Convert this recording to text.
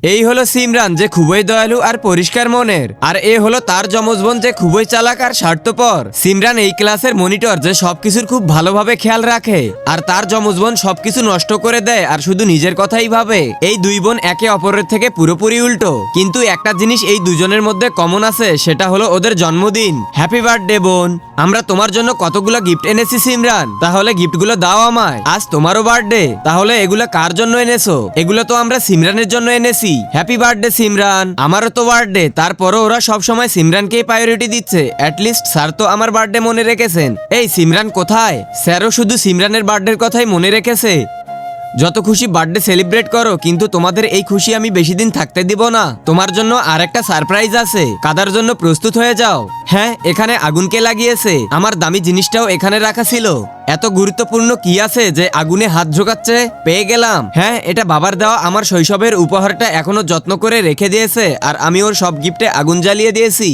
এই হলো সিমরান, যে খুবই দয়ালু আর পরিষ্কার মনের। আর এ হলো তার যমজ বোন, যে খুবই চালাক আর স্বার্থপর। সিমরান এই ক্লাসের মনিটর, যে সবকিছুর খুব ভালোভাবে খেয়াল রাখে। আর তার যমজ বোন সবকিছু নষ্ট করে দেয় আর শুধু নিজের কথাই ভাবে। এই দুই বোন একে অপরের থেকে পুরোপুরি উল্টো, কিন্তু একটা জিনিস এই দুজনের মধ্যে কমন আছে, সেটা হলো ওদের জন্মদিন। হ্যাপি বার্থডে বোন, আমরা তোমার জন্য কতগুলো গিফট এনেছি সিমরান, তাহলে গিফটগুলো দাও আমায়। আজ তোমারও বার্থডে, তাহলে এগুলো কার জন্য এনেছো? এগুলো তো আমরা সিমরানের জন্য এনেছি। Happy birthday Simran. আমারও তো বার্থডে, তারপরও ওরা সব সময় সিমরানকেই প্রায়োরিটি দিচ্ছে। অ্যাটলিস্ট স্যার তো আমার বার্থডে মনে রেখেছেন। এই সিমরান কোথায়? স্যারও শুধু সিমরানের বার্থডের কথাই মনে রেখেছে। যত খুশি বার্থডে সেলিব্রেট করো, কিন্তু তোমাদের এই খুশি আমি বেশি দিন থাকতে দিব না। তোমার জন্য আর একটা সারপ্রাইজ আছে, কাদার জন্য প্রস্তুত হয়ে যাও। হ্যাঁ, এখানে আগুনকে লাগিয়েছে। আমার দামি জিনিসটাও এখানে রাখা ছিল। এত গুরুত্বপূর্ণ কি আছে যে আগুনে হাত ঝোকাচ্ছে? পেয়ে গেলাম। হ্যাঁ, এটা বাবার দেওয়া আমার শৈশবের উপহারটা এখনো যত্ন করে রেখে দিয়েছে, আর আমি ওর সব গিফটে আগুন জ্বালিয়ে দিয়েছি।